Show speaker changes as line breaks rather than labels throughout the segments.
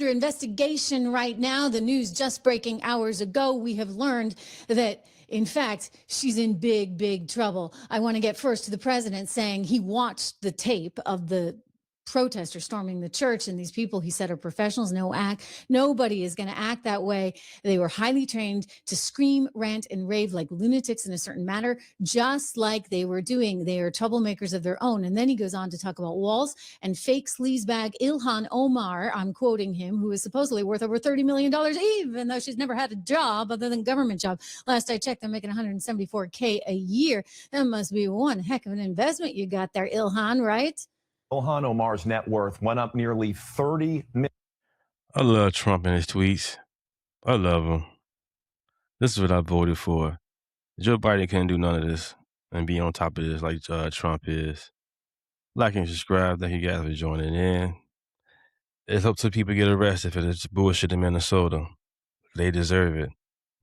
Under investigation right now. The news just breaking hours ago. We have learned that, in fact, she's in big, big trouble. I want to get first to the president saying he watched the tape of the protesters storming the church, and these people, he said, are professionals. Nobody is going to act that way. They were highly trained to scream, rant, and rave like lunatics in a certain manner, just like they were doing. They are troublemakers of their own. And then he goes on to talk about walls and fake sleazebag Ilhan Omar, I'm quoting him, who is supposedly worth over $30 million, even though she's never had a job other than government job. Last I checked, they're making $174K a year. That must be one heck of an investment you got there, Ilhan, right?
Ilhan Omar's net worth went up nearly $30 million.
I love Trump and his tweets. I love him. This is what I voted for. Joe Biden can't do none of this and be on top of this like Trump is. Like and subscribe. Thank you guys for joining in. It's up to people get arrested for this bullshit in Minnesota. They deserve it.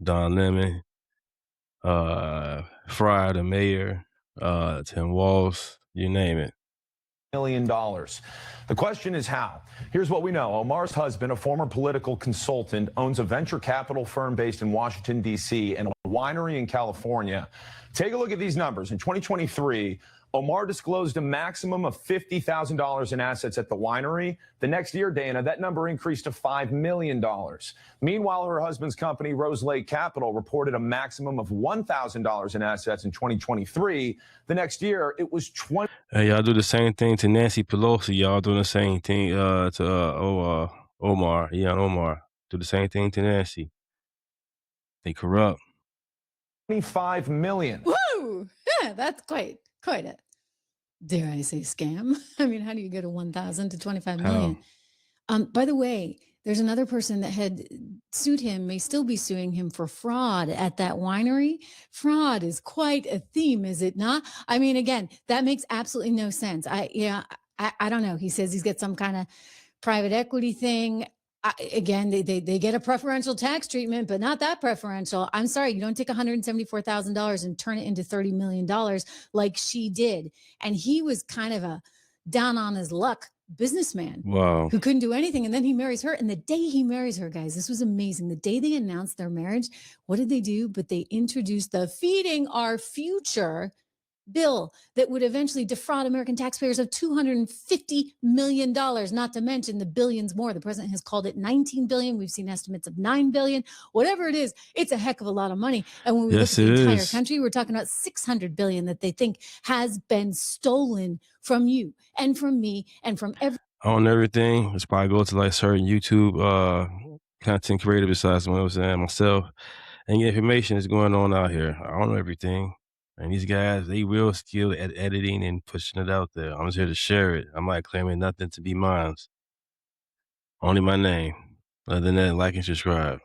Don Lemon, Fry, the mayor, Tim Walz, you name it.
$1 million. The question is how. Here's what we know. Omar's husband, a former political consultant, owns a venture capital firm based in Washington, D.C. and a winery in California. Take a look at these numbers. In 2023, Omar disclosed a maximum of $50,000 in assets at the winery. The next year, Dana, that number increased to $5 million. Meanwhile, her husband's company, Rose Lake Capital, reported a maximum of $1,000 in assets in 2023. The next year, it was $20,000.
Hey, y'all do the same thing to Nancy Pelosi. Y'all doing the same thing to Omar. Ilhan Omar. Do the same thing to Nancy. They corrupt.
$25 million.
Woo! Yeah, that's quite a, dare I say, scam. I mean, how do you go to 1,000 to 25 million? By the way, there's another person that had sued him, may still be suing him for fraud at that winery. Fraud is quite a theme, is it not? I mean, again, that makes absolutely no sense. I don't know. He says he's got some kind of private equity thing. Again, they get a preferential tax treatment, but not that preferential. I'm sorry, you don't take $174,000 and turn it into $30 million like she did. And he was kind of a down on his luck businessman who couldn't do anything. And then he marries her. And the day he marries her, guys, this was amazing. The day they announced their marriage, what did they do? But they introduced the Feeding Our Future bill that would eventually defraud American taxpayers of $250 million, not to mention the billions more. The president has called it $19 billion. We've seen estimates of $9 billion. Whatever it is, it's a heck of a lot of money. And when we look at the entire country, we're talking about $600 billion that they think has been stolen from you and from me and from
on everything. It's probably go to like certain YouTube content creator besides what I was saying myself, and get information that's going on out here. I don't know everything. And these guys, they real skilled at editing and pushing it out there. I'm just here to share it. I'm not claiming nothing to be mine. Only my name. Other than that, like and subscribe.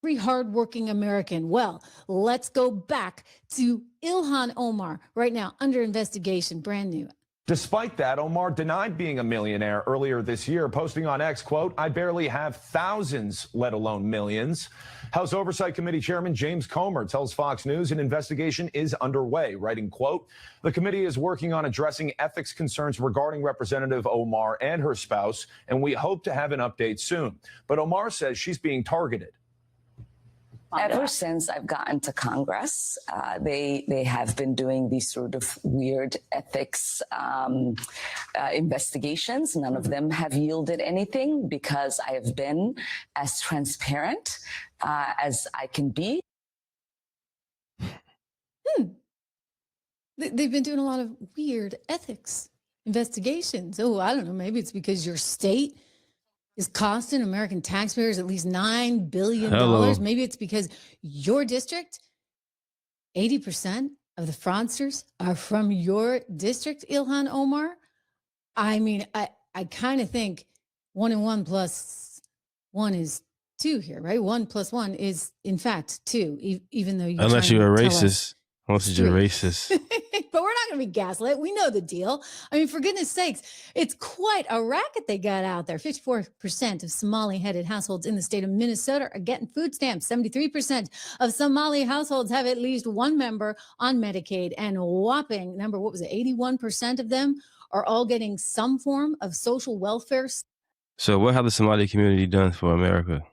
Every hardworking American. Well, let's go back to Ilhan Omar right now under investigation, brand new.
Despite that, Omar denied being a millionaire earlier this year, posting on X, quote, "I barely have thousands, let alone millions." House Oversight Committee Chairman James Comer tells Fox News an investigation is underway, writing, quote, "The committee is working on addressing ethics concerns regarding Representative Omar and her spouse, and we hope to have an update soon." But Omar says she's being targeted.
Ever since I've gotten to Congress, they have been doing these sort of weird ethics investigations. None of them have yielded anything because I have been as transparent as I can be.
They've been doing a lot of weird ethics investigations. Oh, I don't know. Maybe it's because your state is costing American taxpayers at least $9 billion. Maybe it's because your district, 80% of the fraudsters are from your district, Ilhan Omar. I mean, I kind of think 1 and 1 plus 1 is 2 here, right? 1 plus 1 is, in fact, 2, even though
unless you're a racist. Unless you're racist.
But we're not going to be gaslit. We know the deal. I mean, for goodness sakes, it's quite a racket they got out there. 54% of Somali-headed households in the state of Minnesota are getting food stamps. 73% of Somali households have at least one member on Medicaid. And a whopping number, 81% of them are all getting some form of social welfare
So what have the Somali community done for America?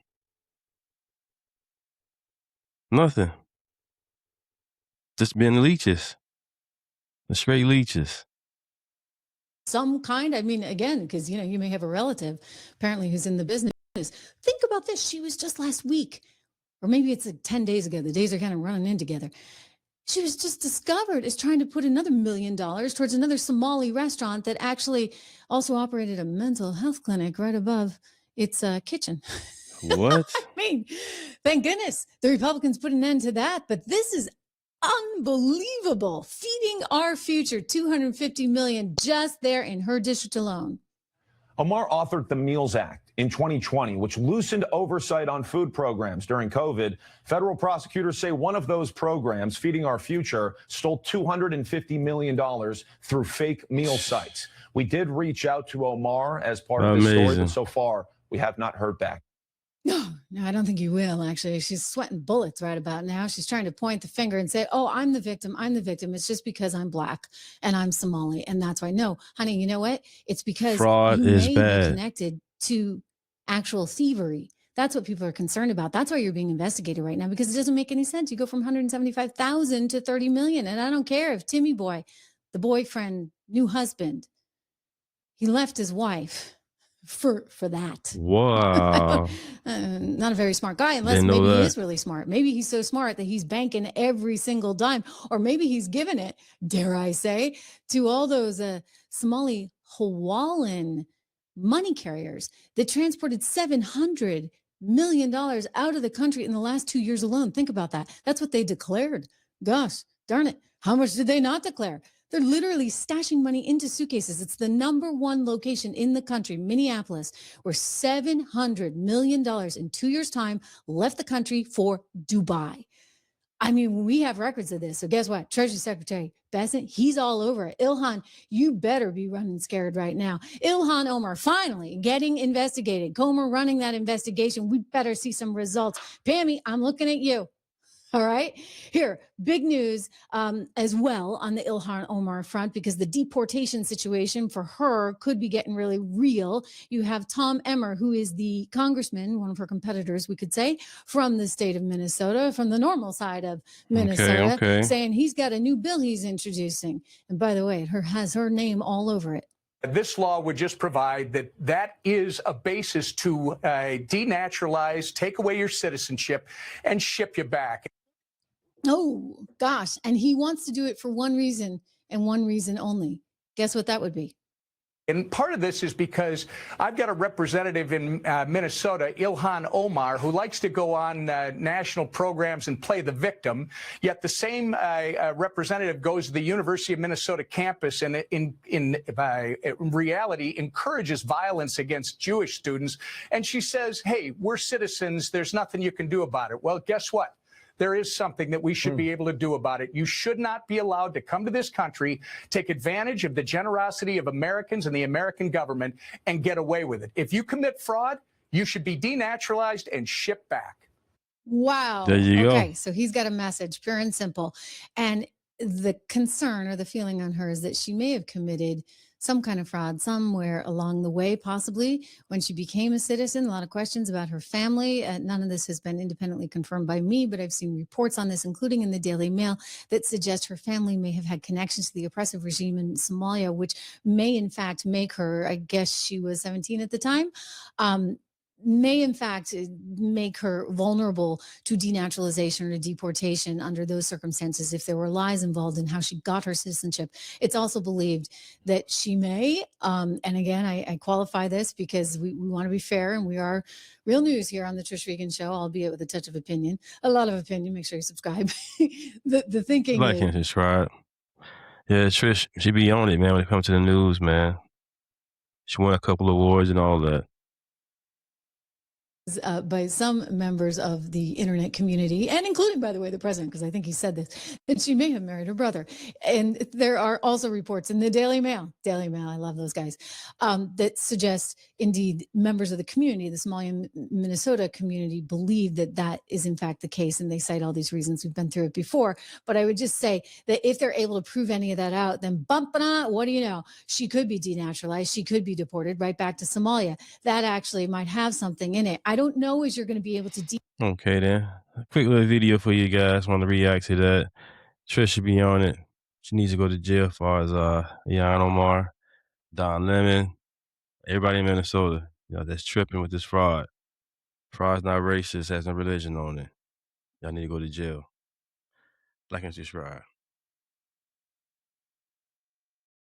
Nothing. Just been leeches. The straight leeches.
Some kind, I mean, again, because, you may have a relative apparently who's in the business. Think about this. She was just last week, or maybe it's like 10 days ago. The days are kind of running in together. She was just discovered as trying to put another $1 million towards another Somali restaurant that actually also operated a mental health clinic right above its kitchen.
What?
I mean, thank goodness the Republicans put an end to that. But this is unbelievable. Feeding Our Future, $250 million just there in her district alone.
Omar authored the Meals Act in 2020, which loosened oversight on food programs during COVID. Federal prosecutors say one of those programs, Feeding Our Future, stole $250 million through fake meal sites. We did reach out to Omar as part of this story, but so far we have not heard back.
No, I don't think you will, actually. She's sweating bullets right about now. She's trying to point the finger and say, oh, I'm the victim. I'm the victim. It's just because I'm Black and I'm Somali. And that's why. No, honey, you know what? It's because
fraud
you
is
may
bad.
be connected to actual thievery. That's what people are concerned about. That's why you're being investigated right now, because it doesn't make any sense. You go from 175,000 to 30 million. And I don't care if Timmy Boy, the boyfriend, new husband, he left his wife for that.
Wow.
Not a very smart guy, unless maybe he is really smart. Maybe he's so smart that he's banking every single dime, or maybe he's giving it, dare I say, to all those Somali Hawaiian money carriers that transported $700 million out of the country in the last 2 years alone. Think about that. That's what they declared. Gosh, darn it. How much did they not declare? They're literally stashing money into suitcases. It's the #1 location in the country, Minneapolis, where $700 million in 2 years' time left the country for Dubai. I mean, we have records of this. So guess what? Treasury Secretary Bessent, he's all over it. Ilhan, you better be running scared right now. Ilhan Omar finally getting investigated. Comer running that investigation. We better see some results. Pammy, I'm looking at you. All right. Here, big news as well on the Ilhan Omar front, because the deportation situation for her could be getting really real. You have Tom Emmer, who is the congressman, one of her competitors, we could say, from the state of Minnesota, from the normal side of Minnesota, saying he's got a new bill he's introducing. And by the way, it has her name all over it.
This law would just provide that is a basis to denaturalize, take away your citizenship, and ship you back.
Oh, gosh. And he wants to do it for one reason and one reason only. Guess what that would be?
And part of this is because I've got a representative in Minnesota, Ilhan Omar, who likes to go on national programs and play the victim. Yet the same representative goes to the University of Minnesota campus and in reality encourages violence against Jewish students. And she says, hey, we're citizens. There's nothing you can do about it. Well, guess what? There is something that we should be able to do about it. You should not be allowed to come to this country, take advantage of the generosity of Americans and the American government, and get away with it. If you commit fraud, you should be denaturalized and shipped back.
Wow.
There you go.
Okay, so he's got a message, pure and simple. And the concern or the feeling on her is that she may have committed some kind of fraud somewhere along the way, possibly when she became a citizen. A lot of questions about her family. None of this has been independently confirmed by me, but I've seen reports on this, including in the Daily Mail, that suggest her family may have had connections to the oppressive regime in Somalia, which may in fact make her, I guess she was 17 at the time, may in fact make her vulnerable to denaturalization or deportation under those circumstances if there were lies involved in how she got her citizenship. It's also believed that she may, and again, I qualify this because we want to be fair, and we are real news here on the Trish Regan Show, albeit with a touch of opinion, a lot of opinion. Make sure you subscribe. the thinking
Like and subscribe. Yeah, Trish, she be on it, man, when it comes to the news, man. She won a couple awards and all that.
by some members of the internet community, and including, by the way, the president, because I think he said this, that she may have married her brother. And there are also reports in the Daily Mail, I love those guys, that suggest indeed members of the community, the Somalian Minnesota community, believe that that is in fact the case. And they cite all these reasons. We've been through it before. But I would just say that if they're able to prove any of that out, then what do you know? She could be denaturalized. She could be deported right back to Somalia. That actually might have something in it. I don't know as you're going to be able to.
Okay, then. A quick little video for you guys. Want to react to that. Trish should be on it. She needs to go to jail as far as Ilhan Omar, Don Lemon, everybody in Minnesota. That's tripping with this fraud. Fraud's not racist, has no religion on it. Y'all need to go to jail. Like and subscribe.